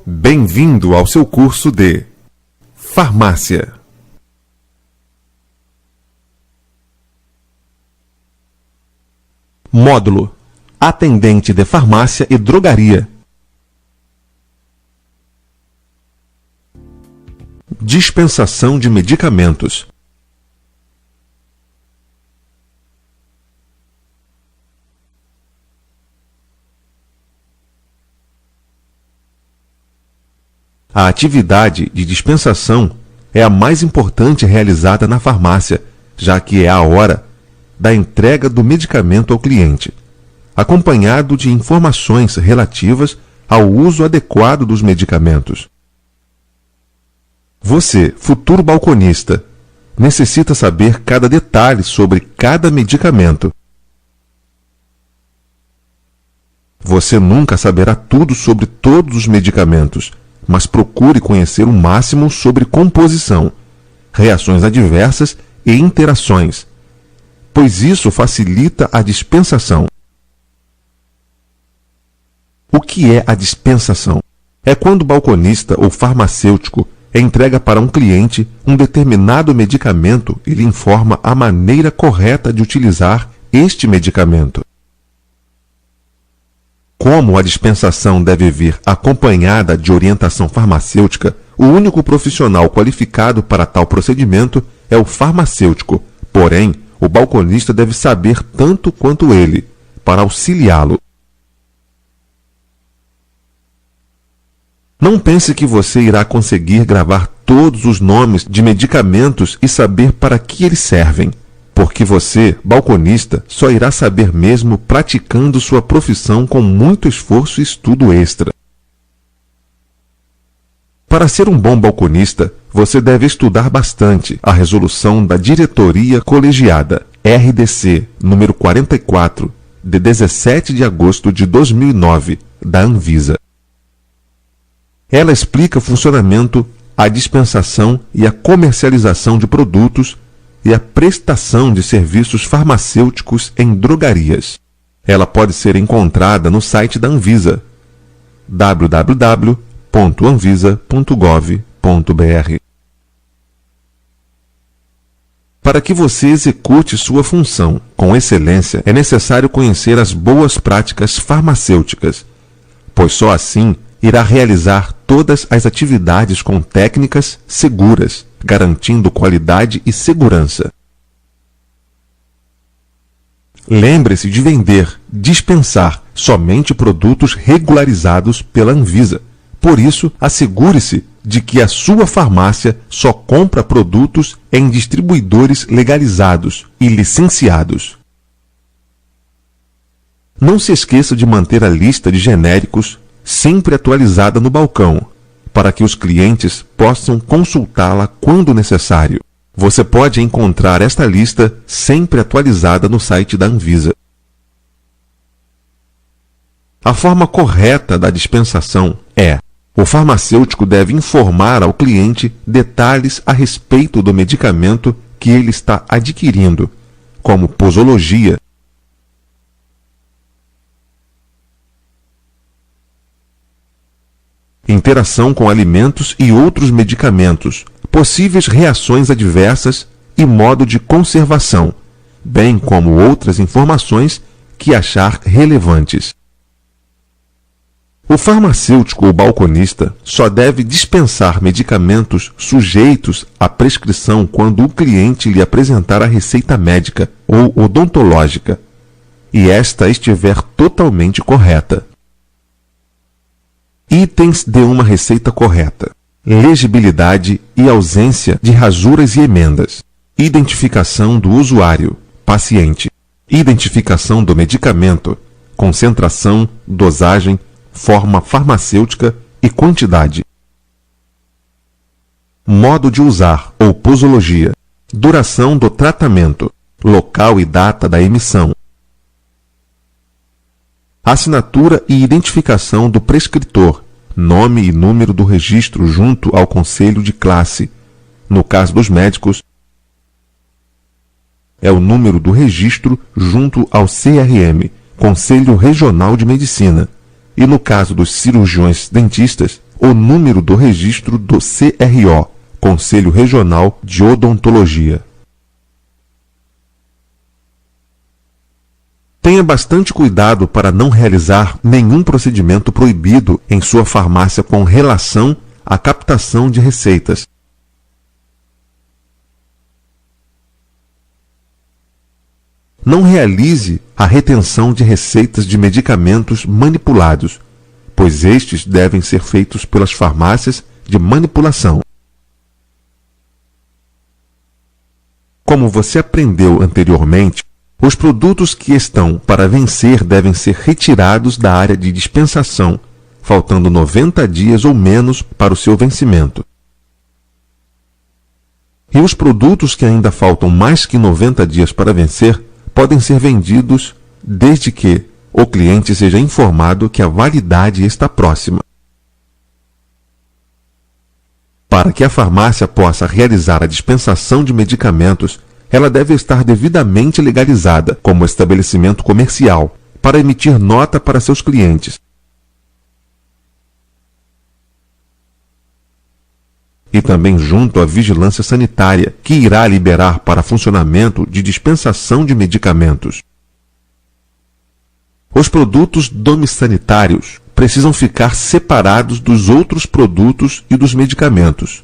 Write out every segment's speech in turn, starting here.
Bem-vindo ao seu curso de Farmácia. Módulo: Atendente de Farmácia e Drogaria. Dispensação de medicamentos. A atividade de dispensação é a mais importante realizada na farmácia, já que é a hora da entrega do medicamento ao cliente, acompanhado de informações relativas ao uso adequado dos medicamentos. Você, futuro balconista, necessita saber cada detalhe sobre cada medicamento. Você nunca saberá tudo sobre todos os medicamentos, mas procure conhecer o máximo sobre composição, reações adversas e interações, pois isso facilita a dispensação. O que é a dispensação? É quando o balconista ou farmacêutico entrega para um cliente um determinado medicamento e lhe informa a maneira correta de utilizar este medicamento. Como a dispensação deve vir acompanhada de orientação farmacêutica, o único profissional qualificado para tal procedimento é o farmacêutico, porém, o balconista deve saber tanto quanto ele, para auxiliá-lo. Não pense que você irá conseguir gravar todos os nomes de medicamentos e saber para que eles servem, porque você, balconista, só irá saber mesmo praticando sua profissão com muito esforço e estudo extra. Para ser um bom balconista, você deve estudar bastante a resolução da Diretoria Colegiada, RDC, número 44, de 17 de agosto de 2009, da Anvisa. Ela explica o funcionamento, a dispensação e a comercialização de produtos e a prestação de serviços farmacêuticos em drogarias. Ela pode ser encontrada no site da Anvisa, www.anvisa.gov.br. Para que você execute sua função com excelência, é necessário conhecer as boas práticas farmacêuticas, pois só assim irá realizar todas as atividades com técnicas seguras, garantindo qualidade e segurança. Lembre-se de vender, dispensar somente produtos regularizados pela Anvisa. Por isso, assegure-se de que a sua farmácia só compra produtos em distribuidores legalizados e licenciados. Não se esqueça de manter a lista de genéricos sempre atualizada no balcão, para que os clientes possam consultá-la quando necessário. Você pode encontrar esta lista sempre atualizada no site da Anvisa. A forma correta da dispensação é: o farmacêutico deve informar ao cliente detalhes a respeito do medicamento que ele está adquirindo, como posologia, interação com alimentos e outros medicamentos, possíveis reações adversas e modo de conservação, bem como outras informações que achar relevantes. O farmacêutico ou balconista só deve dispensar medicamentos sujeitos à prescrição quando o cliente lhe apresentar a receita médica ou odontológica e esta estiver totalmente correta. Itens de uma receita correta: legibilidade e ausência de rasuras e emendas, identificação do usuário, paciente, identificação do medicamento, concentração, dosagem, forma farmacêutica e quantidade, modo de usar ou posologia, duração do tratamento, local e data da emissão, assinatura e identificação do prescritor, nome e número do registro junto ao conselho de classe. No caso dos médicos, é o número do registro junto ao CRM, Conselho Regional de Medicina. E no caso dos cirurgiões dentistas, o número do registro do CRO, Conselho Regional de Odontologia. Tenha bastante cuidado para não realizar nenhum procedimento proibido em sua farmácia com relação à captação de receitas. Não realize a retenção de receitas de medicamentos manipulados, pois estes devem ser feitos pelas farmácias de manipulação. Como você aprendeu anteriormente, os produtos que estão para vencer devem ser retirados da área de dispensação, faltando 90 dias ou menos para o seu vencimento. E os produtos que ainda faltam mais que 90 dias para vencer podem ser vendidos desde que o cliente seja informado que a validade está próxima. Para que a farmácia possa realizar a dispensação de medicamentos, ela deve estar devidamente legalizada como estabelecimento comercial para emitir nota para seus clientes. E também junto à vigilância sanitária, que irá liberar para funcionamento de dispensação de medicamentos. Os produtos domissanitários precisam ficar separados dos outros produtos e dos medicamentos.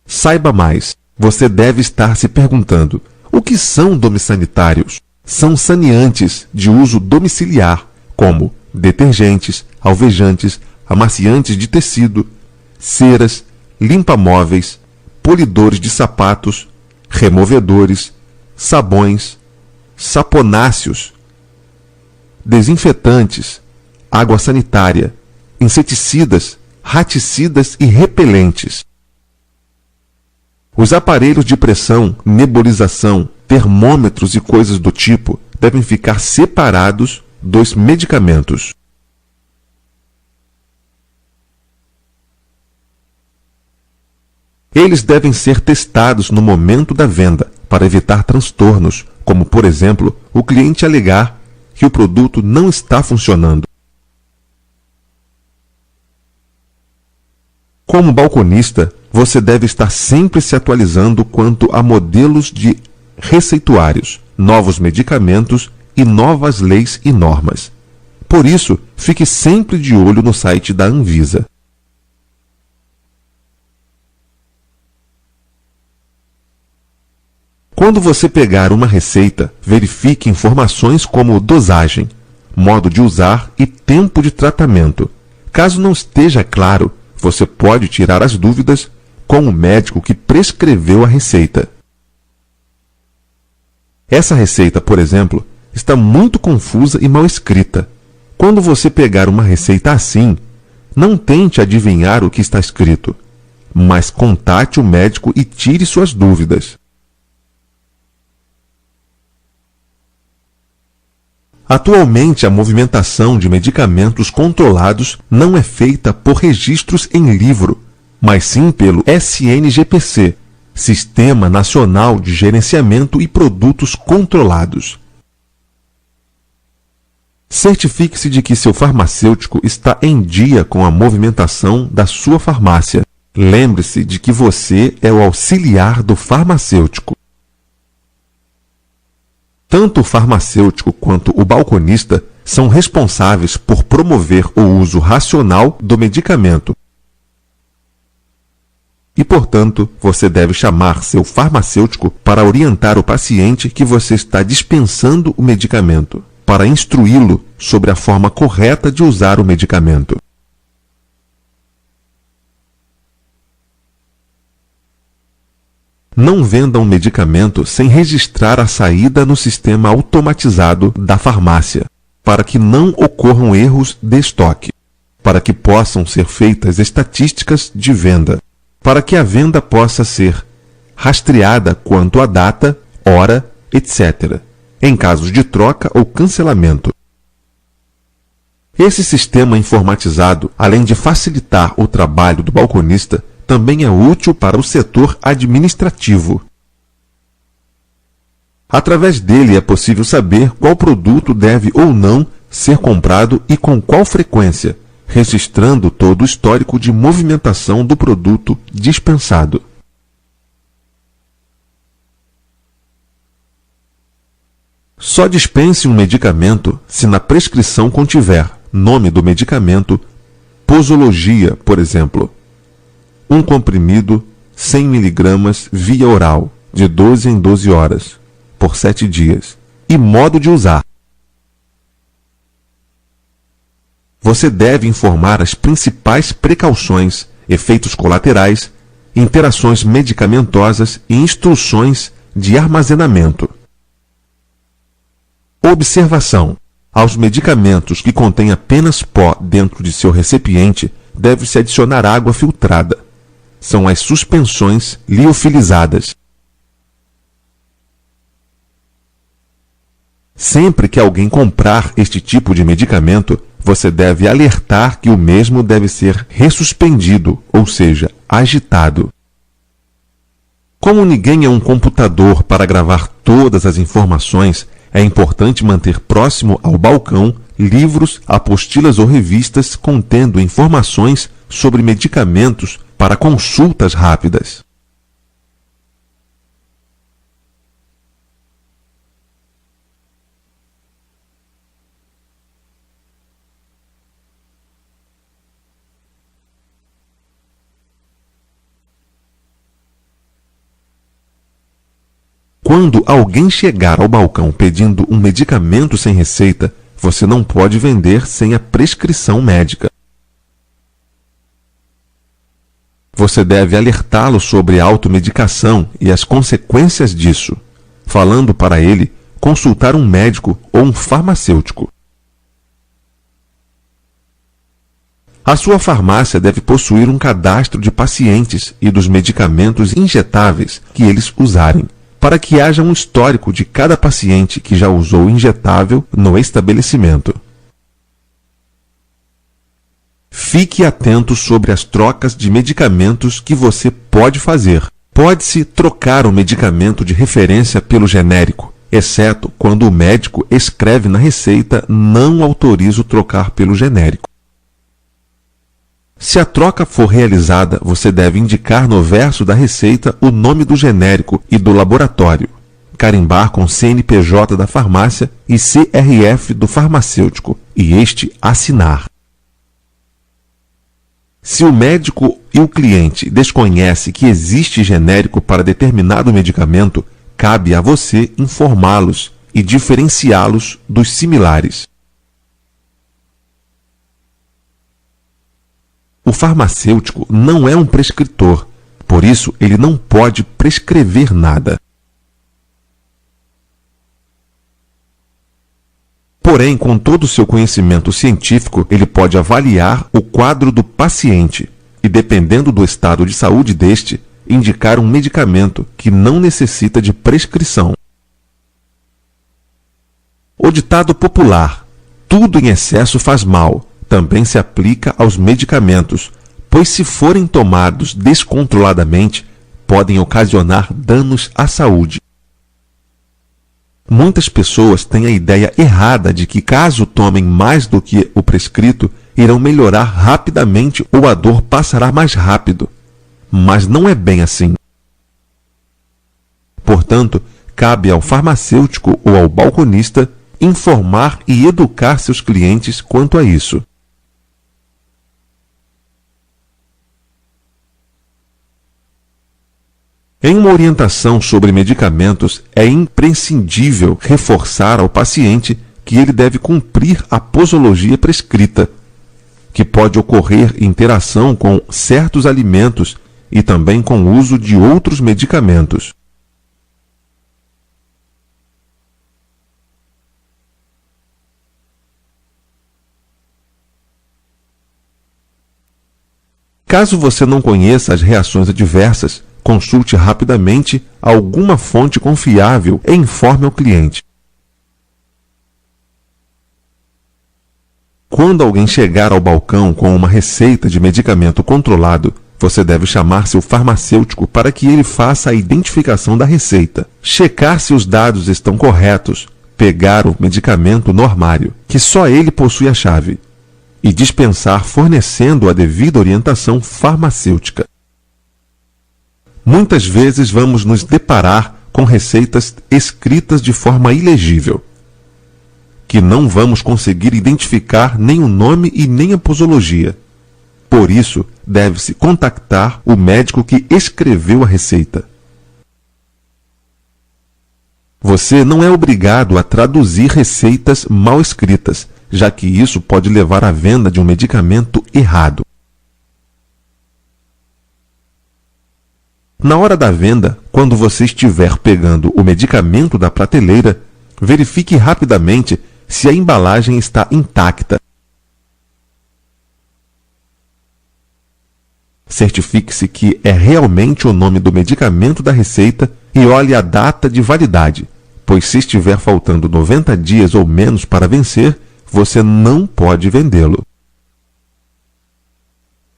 Saiba mais. Você deve estar se perguntando: o que são domissanitários? São saneantes de uso domiciliar, como detergentes, alvejantes, amaciantes de tecido, ceras, limpa-móveis, polidores de sapatos, removedores, sabões, saponáceos, desinfetantes, água sanitária, inseticidas, raticidas e repelentes. Os aparelhos de pressão, nebulização, termômetros e coisas do tipo devem ficar separados dos medicamentos. Eles devem ser testados no momento da venda para evitar transtornos, como, por exemplo, o cliente alegar que o produto não está funcionando. Como balconista, você deve estar sempre se atualizando quanto a modelos de receituários, novos medicamentos e novas leis e normas. Por isso, fique sempre de olho no site da Anvisa. Quando você pegar uma receita, verifique informações como dosagem, modo de usar e tempo de tratamento. Caso não esteja claro, você pode tirar as dúvidas com o médico que prescreveu a receita. Essa receita, por exemplo, está muito confusa e mal escrita. Quando você pegar uma receita assim, não tente adivinhar o que está escrito, mas contate o médico e tire suas dúvidas. Atualmente, a movimentação de medicamentos controlados não é feita por registros em livro, mas sim pelo SNGPC, Sistema Nacional de Gerenciamento e Produtos Controlados. Certifique-se de que seu farmacêutico está em dia com a movimentação da sua farmácia. Lembre-se de que você é o auxiliar do farmacêutico. Tanto o farmacêutico quanto o balconista são responsáveis por promover o uso racional do medicamento. E, portanto, você deve chamar seu farmacêutico para orientar o paciente que você está dispensando o medicamento, para instruí-lo sobre a forma correta de usar o medicamento. Não venda um medicamento sem registrar a saída no sistema automatizado da farmácia, para que não ocorram erros de estoque, para que possam ser feitas estatísticas de venda, para que a venda possa ser rastreada quanto à data, hora, etc., em casos de troca ou cancelamento. Esse sistema informatizado, além de facilitar o trabalho do balconista, também é útil para o setor administrativo. Através dele é possível saber qual produto deve ou não ser comprado e com qual frequência, registrando todo o histórico de movimentação do produto dispensado. Só dispense um medicamento se na prescrição contiver nome do medicamento, posologia, por exemplo. Um comprimido 100 mg via oral, de 12 em 12 horas, por 7 dias, e modo de usar. Você deve informar as principais precauções, efeitos colaterais, interações medicamentosas e instruções de armazenamento. Observação: aos medicamentos que contêm apenas pó dentro de seu recipiente, deve-se adicionar água filtrada. São as suspensões liofilizadas. Sempre que alguém comprar este tipo de medicamento, você deve alertar que o mesmo deve ser ressuspendido, ou seja, agitado. Como ninguém é um computador para gravar todas as informações, é importante manter próximo ao balcão livros, apostilas ou revistas contendo informações sobre medicamentos para consultas rápidas. Quando alguém chegar ao balcão pedindo um medicamento sem receita, você não pode vender sem a prescrição médica. Você deve alertá-lo sobre a automedicação e as consequências disso, falando para ele consultar um médico ou um farmacêutico. A sua farmácia deve possuir um cadastro de pacientes e dos medicamentos injetáveis que eles usarem, para que haja um histórico de cada paciente que já usou o injetável no estabelecimento. Fique atento sobre as trocas de medicamentos que você pode fazer. Pode-se trocar o medicamento de referência pelo genérico, exceto quando o médico escreve na receita "não autorizo trocar pelo genérico". Se a troca for realizada, você deve indicar no verso da receita o nome do genérico e do laboratório, carimbar com CNPJ da farmácia e CRF do farmacêutico, e este assinar. Se o médico e o cliente desconhecem que existe genérico para determinado medicamento, cabe a você informá-los e diferenciá-los dos similares. O farmacêutico não é um prescritor, por isso ele não pode prescrever nada. Porém, com todo o seu conhecimento científico, ele pode avaliar o quadro do paciente e, dependendo do estado de saúde deste, indicar um medicamento que não necessita de prescrição. O ditado popular "tudo em excesso faz mal" também se aplica aos medicamentos, pois se forem tomados descontroladamente, podem ocasionar danos à saúde. Muitas pessoas têm a ideia errada de que, caso tomem mais do que o prescrito, irão melhorar rapidamente ou a dor passará mais rápido. Mas não é bem assim. Portanto, cabe ao farmacêutico ou ao balconista informar e educar seus clientes quanto a isso. Em uma orientação sobre medicamentos, é imprescindível reforçar ao paciente que ele deve cumprir a posologia prescrita, que pode ocorrer em interação com certos alimentos e também com o uso de outros medicamentos. Caso você não conheça as reações adversas, consulte rapidamente alguma fonte confiável e informe ao cliente. Quando alguém chegar ao balcão com uma receita de medicamento controlado, você deve chamar seu farmacêutico para que ele faça a identificação da receita, checar se os dados estão corretos, pegar o medicamento no armário, que só ele possui a chave, e dispensar fornecendo a devida orientação farmacêutica. Muitas vezes vamos nos deparar com receitas escritas de forma ilegível, que não vamos conseguir identificar nem o nome e nem a posologia. Por isso, deve-se contactar o médico que escreveu a receita. Você não é obrigado a traduzir receitas mal escritas, já que isso pode levar à venda de um medicamento errado. Na hora da venda, quando você estiver pegando o medicamento da prateleira, verifique rapidamente se a embalagem está intacta. Certifique-se que é realmente o nome do medicamento da receita e olhe a data de validade, pois se estiver faltando 90 dias ou menos para vencer, você não pode vendê-lo.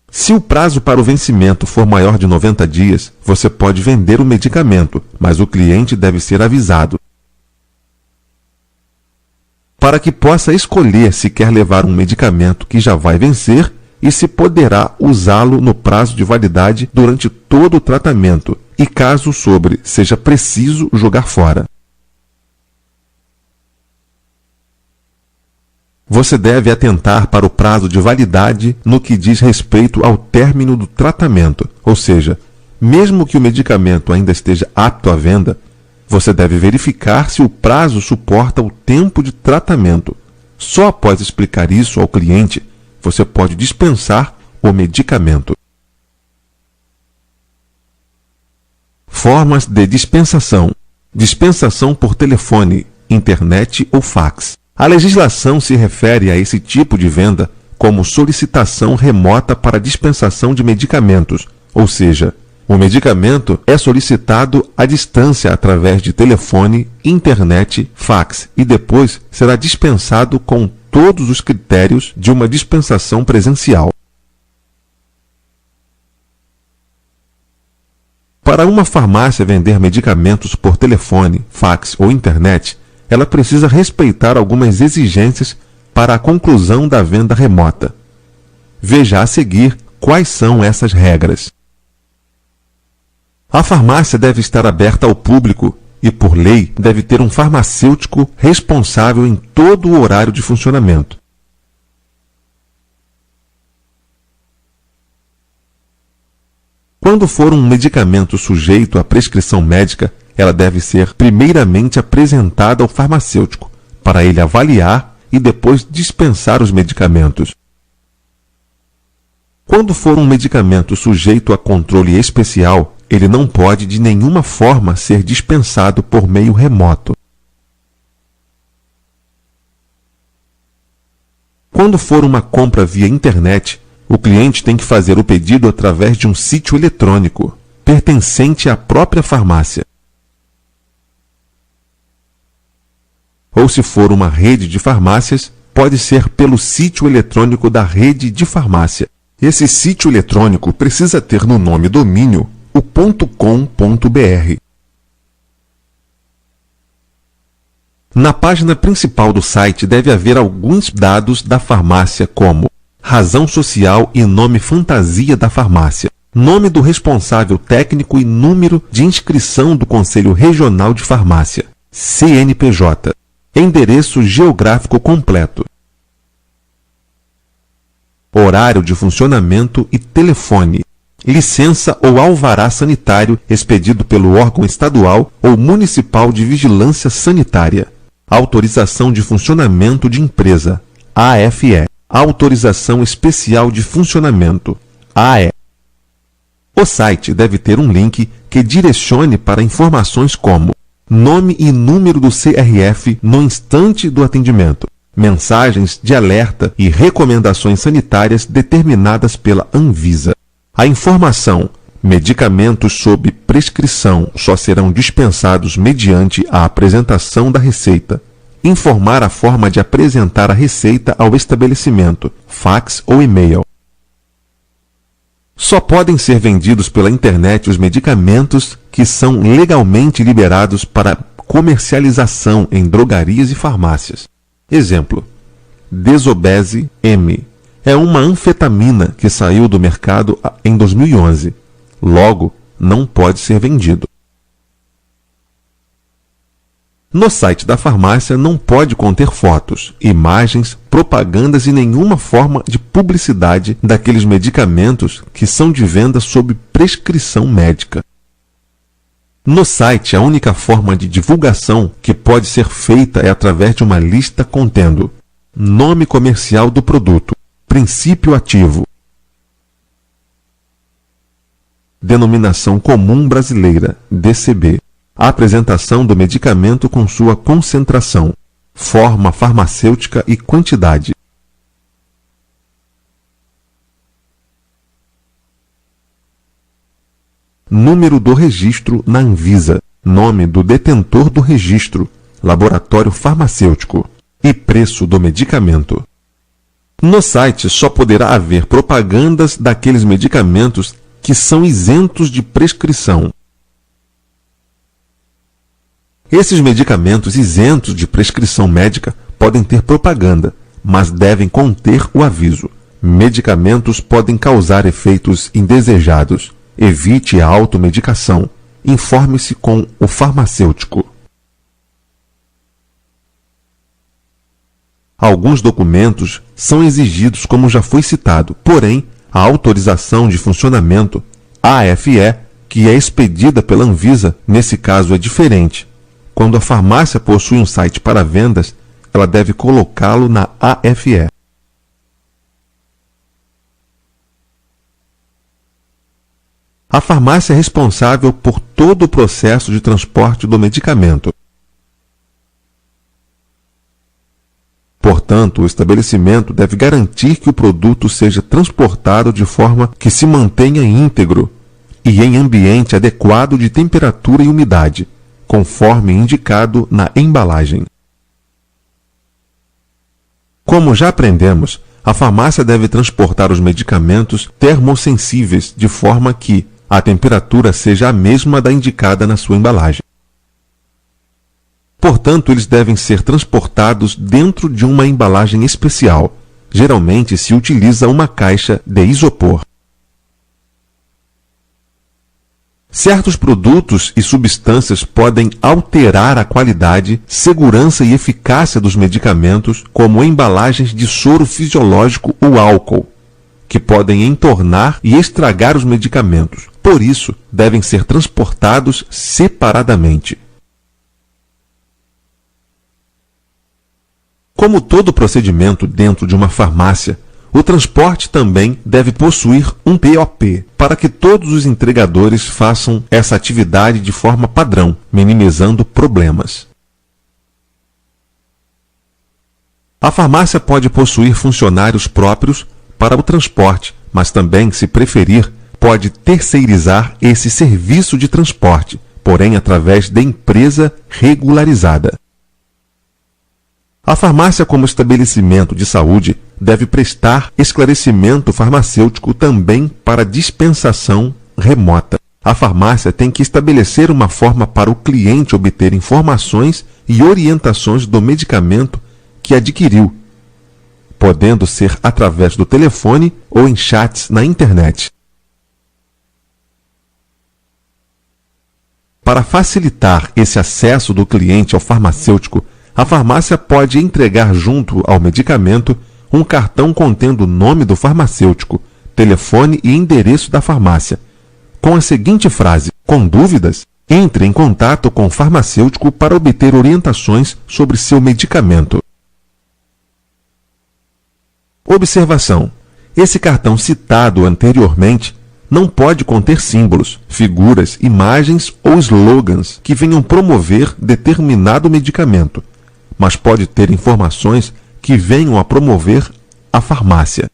Se o prazo para o vencimento for maior de 90 dias, você pode vender o medicamento, mas o cliente deve ser avisado. Para que possa escolher se quer levar um medicamento que já vai vencer e se poderá usá-lo no prazo de validade durante todo o tratamento e, caso sobre, seja preciso jogar fora. Você deve atentar para o prazo de validade no que diz respeito ao término do tratamento, ou seja, mesmo que o medicamento ainda esteja apto à venda, você deve verificar se o prazo suporta o tempo de tratamento. Só após explicar isso ao cliente, você pode dispensar o medicamento. Formas de dispensação. Dispensação por telefone, internet ou fax. A legislação se refere a esse tipo de venda como solicitação remota para dispensação de medicamentos, ou seja, o medicamento é solicitado à distância através de telefone, internet, fax e depois será dispensado com todos os critérios de uma dispensação presencial. Para uma farmácia vender medicamentos por telefone, fax ou internet, ela precisa respeitar algumas exigências para a conclusão da venda remota. Veja a seguir quais são essas regras. A farmácia deve estar aberta ao público e, por lei, deve ter um farmacêutico responsável em todo o horário de funcionamento. Quando for um medicamento sujeito à prescrição médica, ela deve ser primeiramente apresentada ao farmacêutico, para ele avaliar e depois dispensar os medicamentos. Quando for um medicamento sujeito a controle especial, ele não pode de nenhuma forma ser dispensado por meio remoto. Quando for uma compra via internet, o cliente tem que fazer o pedido através de um sítio eletrônico, pertencente à própria farmácia. Ou se for uma rede de farmácias, pode ser pelo sítio eletrônico da rede de farmácia. Esse sítio eletrônico precisa ter no nome domínio o .com.br. Na página principal do site deve haver alguns dados da farmácia, como razão social e nome fantasia da farmácia, nome do responsável técnico e número de inscrição do Conselho Regional de Farmácia, CNPJ, endereço geográfico completo, horário de funcionamento e telefone, licença ou alvará sanitário expedido pelo órgão estadual ou municipal de vigilância sanitária, autorização de funcionamento de empresa, AFE, autorização especial de funcionamento, AE. O site deve ter um link que direcione para informações como nome e número do CRF no instante do atendimento, mensagens de alerta e recomendações sanitárias determinadas pela Anvisa. A informação medicamentos sob prescrição só serão dispensados mediante a apresentação da receita. Informar a forma de apresentar a receita ao estabelecimento, fax ou e-mail. Só podem ser vendidos pela internet os medicamentos que são legalmente liberados para comercialização em drogarias e farmácias. Exemplo: Desobese M. É uma anfetamina que saiu do mercado em 2011. Logo, não pode ser vendido. No site da farmácia não pode conter fotos, imagens, propagandas e nenhuma forma de publicidade daqueles medicamentos que são de venda sob prescrição médica. No site, a única forma de divulgação que pode ser feita é através de uma lista contendo nome comercial do produto, princípio ativo, denominação comum brasileira, DCB, apresentação do medicamento com sua concentração, forma farmacêutica e quantidade. Número do registro na Anvisa, nome do detentor do registro, laboratório farmacêutico e preço do medicamento. No site só poderá haver propagandas daqueles medicamentos que são isentos de prescrição. Esses medicamentos isentos de prescrição médica podem ter propaganda, mas devem conter o aviso: medicamentos podem causar efeitos indesejados. Evite a automedicação. Informe-se com o farmacêutico. Alguns documentos são exigidos, como já foi citado, porém, a autorização de funcionamento, AFE, que é expedida pela Anvisa, nesse caso é diferente. Quando a farmácia possui um site para vendas, ela deve colocá-lo na AFE. A farmácia é responsável por todo o processo de transporte do medicamento. Portanto, o estabelecimento deve garantir que o produto seja transportado de forma que se mantenha íntegro e em ambiente adequado de temperatura e umidade, conforme indicado na embalagem. Como já aprendemos, a farmácia deve transportar os medicamentos termossensíveis de forma que a temperatura seja a mesma da indicada na sua embalagem. Portanto, eles devem ser transportados dentro de uma embalagem especial. Geralmente se utiliza uma caixa de isopor. Certos produtos e substâncias podem alterar a qualidade, segurança e eficácia dos medicamentos, como embalagens de soro fisiológico ou álcool, que podem entornar e estragar os medicamentos. Por isso, devem ser transportados separadamente. Como todo procedimento dentro de uma farmácia, o transporte também deve possuir um POP, para que todos os entregadores façam essa atividade de forma padrão, minimizando problemas. A farmácia pode possuir funcionários próprios para o transporte, mas também, se preferir, pode terceirizar esse serviço de transporte, porém através de empresa regularizada. A farmácia, como estabelecimento de saúde, deve prestar esclarecimento farmacêutico também para dispensação remota. A farmácia tem que estabelecer uma forma para o cliente obter informações e orientações do medicamento que adquiriu, podendo ser através do telefone ou em chats na internet. Para facilitar esse acesso do cliente ao farmacêutico, a farmácia pode entregar junto ao medicamento um cartão contendo o nome do farmacêutico, telefone e endereço da farmácia, com a seguinte frase: com dúvidas? Entre em contato com o farmacêutico para obter orientações sobre seu medicamento. Observação: esse cartão citado anteriormente não pode conter símbolos, figuras, imagens ou slogans que venham promover determinado medicamento, mas pode ter informações que venham a promover a farmácia.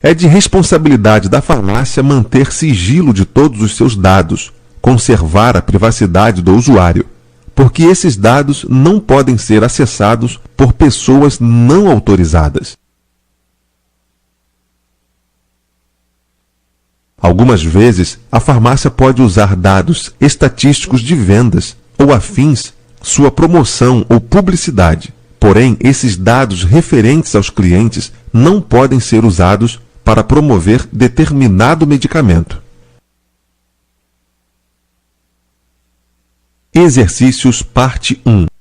É de responsabilidade da farmácia manter sigilo de todos os seus dados, conservar a privacidade do usuário, porque esses dados não podem ser acessados por pessoas não autorizadas. Algumas vezes, a farmácia pode usar dados estatísticos de vendas ou afins, sua promoção ou publicidade. Porém, esses dados referentes aos clientes não podem ser usados para promover determinado medicamento. Exercícios parte 1.